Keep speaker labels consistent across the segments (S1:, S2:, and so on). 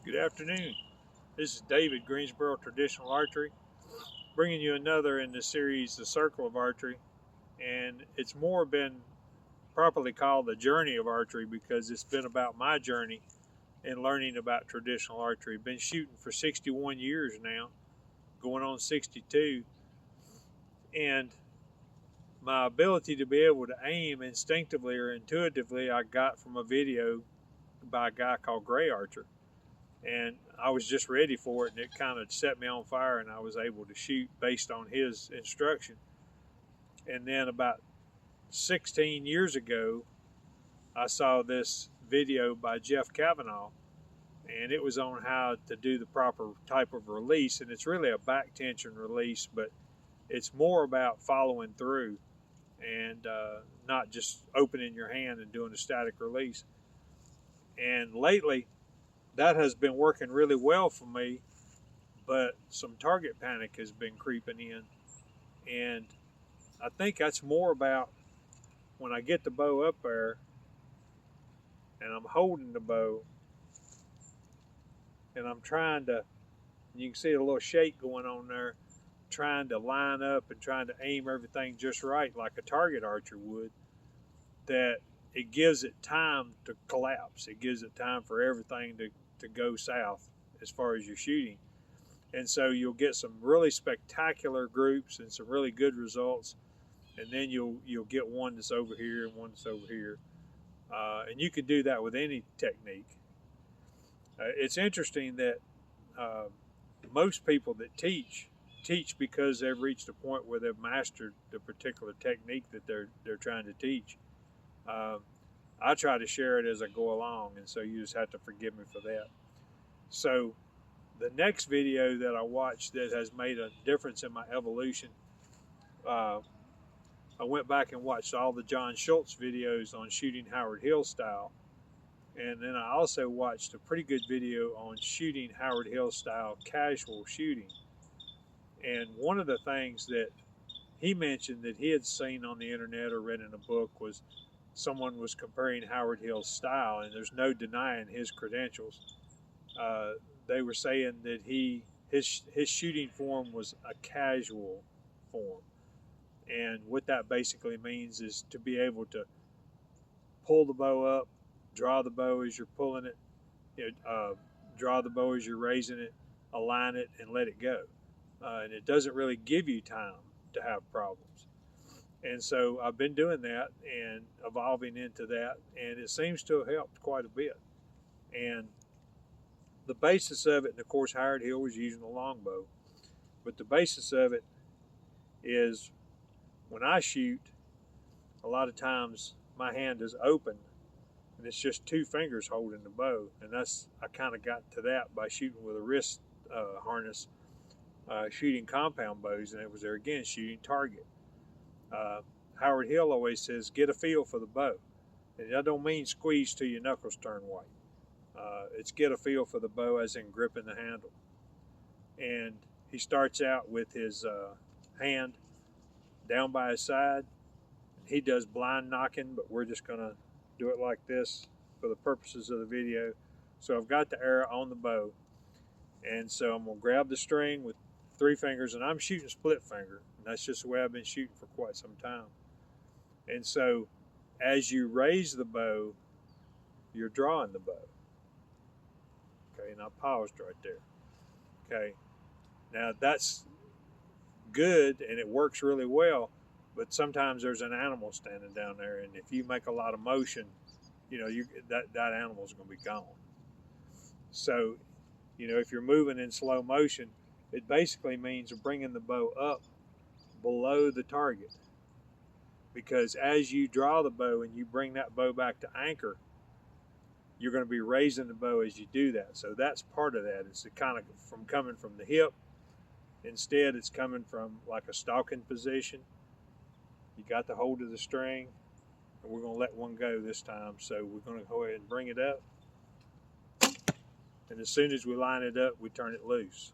S1: Good afternoon. This is David, Greensboro Traditional Archery, bringing you another in the series, The Circle of Archery. And it's more been properly called The Journey of Archery because it's been about my journey in learning about traditional archery. Been shooting for 61 years now, going on 62. And my ability to be able to aim instinctively or intuitively, I got from a video by a guy called Gray Archer. And I was just ready for it, and it kind of set me on fire, and I was able to shoot based on his instruction. And then about 16 years ago, I saw this video by Jeff Kavanaugh, and it was on how to do the proper type of release. And it's really a back tension release, but it's more about following through and not just opening your hand and doing a static release. And lately, that has been working really well for me, but some target panic has been creeping in. And I think that's more about when I get the bow up there and I'm holding the bow and I'm trying to, you can see a little shake going on there, trying to line up and trying to aim everything just right like a target archer would, that it gives it time to collapse. It gives it time for everything to go south as far as your shooting. And so you'll get some really spectacular groups and some really good results, and then you'll get one that's over here and one that's over here, and you can do that with any technique. It's interesting that uh, most people that teach because they've reached a point where they've mastered the particular technique that they're trying to teach. Uh, I try to share it as I go along, and so you just have to forgive me for that. So the next video that I watched that has made a difference in my evolution, uh, I went back and watched all the John Schultz videos on shooting Howard Hill style. And then I also watched a pretty good video on shooting Howard Hill style casual shooting. And one of the things that he mentioned that he had seen on the internet or read in a book was someone was comparing Howard Hill's style, and there's no denying his credentials. Uh, they were saying that his shooting form was a casual form, and what that basically means is to be able to pull the bow up, draw the bow as you're pulling it, draw the bow as you're raising it, align it, and let it go. And it doesn't really give you time to have problems. And so I've been doing that and evolving into that, and it seems to have helped quite a bit. And the basis of it, and of course, Howard Hill was using a longbow, but the basis of it is when I shoot, a lot of times my hand is open and it's just two fingers holding the bow. And I kind of got to that by shooting with a wrist harness, shooting compound bows, and it was there again, shooting target. Uh, Howard Hill always says, get a feel for the bow. And that don't mean squeeze till your knuckles turn white. It's get a feel for the bow as in gripping the handle. And he starts out with his hand down by his side. He does blind knocking, but we're just going to do it like this for the purposes of the video. So I've got the arrow on the bow, and so I'm going to grab the string with three fingers, and I'm shooting split finger, and that's just the way I've been shooting for quite some time. And so as you raise the bow, you're drawing the bow. Okay, and I paused right there. Okay, now that's good and it works really well, but sometimes there's an animal standing down there, and if you make a lot of motion, that animal's going to be gone. So, if you're moving in slow motion, it basically means bringing the bow up below the target, because as you draw the bow and you bring that bow back to anchor, you're going to be raising the bow as you do that. So that's part of that. It's kind of from coming from the hip. Instead, it's coming from like a stalking position. You got the hold of the string, and we're going to let one go this time. So we're going to go ahead and bring it up. And as soon as we line it up, we turn it loose.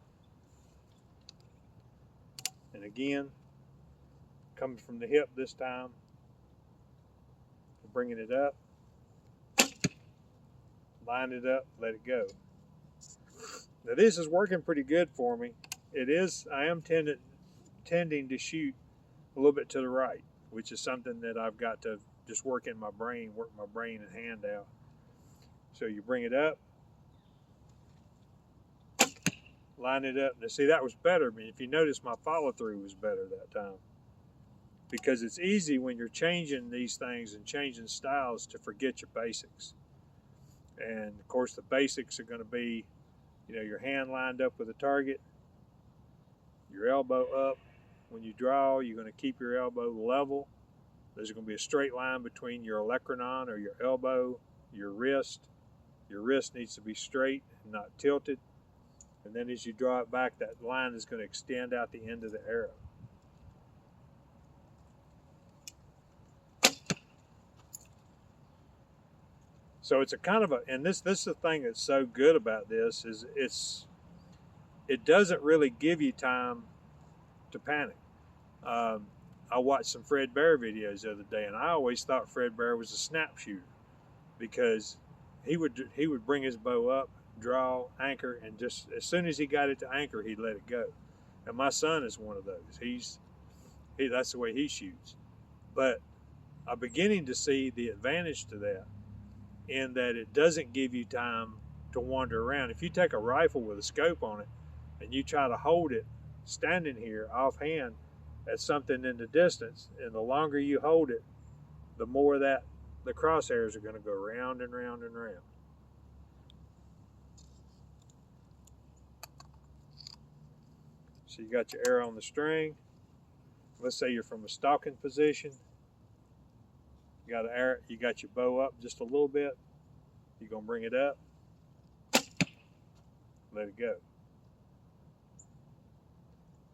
S1: And again, coming from the hip this time, bringing it up, line it up, let it go. Now this is working pretty good for me. I am tending to shoot a little bit to the right, which is something that I've got to just work my brain and hand out. So you bring it up, line it up. Now see, that was better. I mean, if you notice, my follow through was better that time. Because it's easy when you're changing these things and changing styles to forget your basics. And of course the basics are going to be, your hand lined up with a target, your elbow up. When you draw, you're going to keep your elbow level. There's going to be a straight line between your olecranon or your elbow, your wrist. Your wrist needs to be straight and not tilted. And then as you draw it back, that line is going to extend out the end of the arrow. So it's a kind of and this is the thing that's so good about this, is it doesn't really give you time to panic. I watched some Fred Bear videos the other day, and I always thought Fred Bear was a snap shooter, because he would bring his bow up, draw, anchor, and just as soon as he got it to anchor, he'd let it go. And my son is one of those. That's the way he shoots. But I'm beginning to see the advantage to that, in that it doesn't give you time to wander around. If you take a rifle with a scope on it and you try to hold it standing here offhand at something in the distance, and the longer you hold it, the more that the crosshairs are going to go round and round and round. So you got your arrow on the string. Let's say you're from a stalking position. You got your bow up just a little bit. You're going to bring it up, let it go.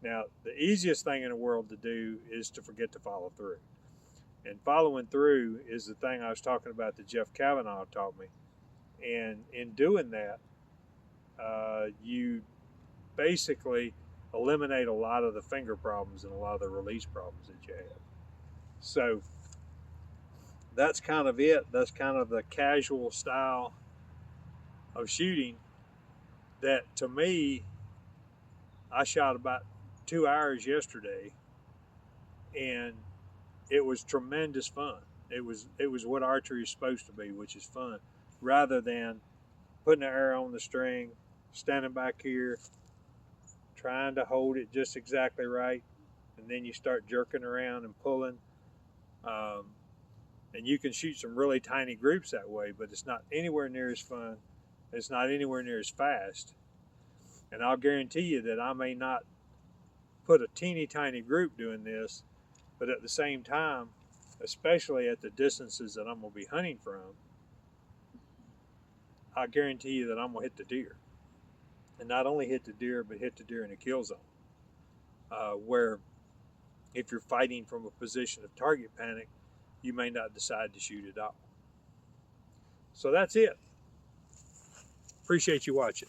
S1: Now, the easiest thing in the world to do is to forget to follow through. And following through is the thing I was talking about that Jeff Kavanaugh taught me. And in doing that, you basically eliminate a lot of the finger problems and a lot of the release problems that you have. So that's kind of it. That's kind of the casual style of shooting that, to me, I shot about 2 hours yesterday, and it was tremendous fun. It was what archery is supposed to be, which is fun, rather than putting an arrow on the string, standing back here, trying to hold it just exactly right, and then you start jerking around and pulling. And you can shoot some really tiny groups that way, but it's not anywhere near as fun. It's not anywhere near as fast. And I'll guarantee you that I may not put a teeny tiny group doing this, but at the same time, especially at the distances that I'm going to be hunting from, I guarantee you that I'm going to hit the deer. And not only hit the deer, but hit the deer in a kill zone. Where if you're fighting from a position of target panic, you may not decide to shoot at all. So that's it. Appreciate you watching.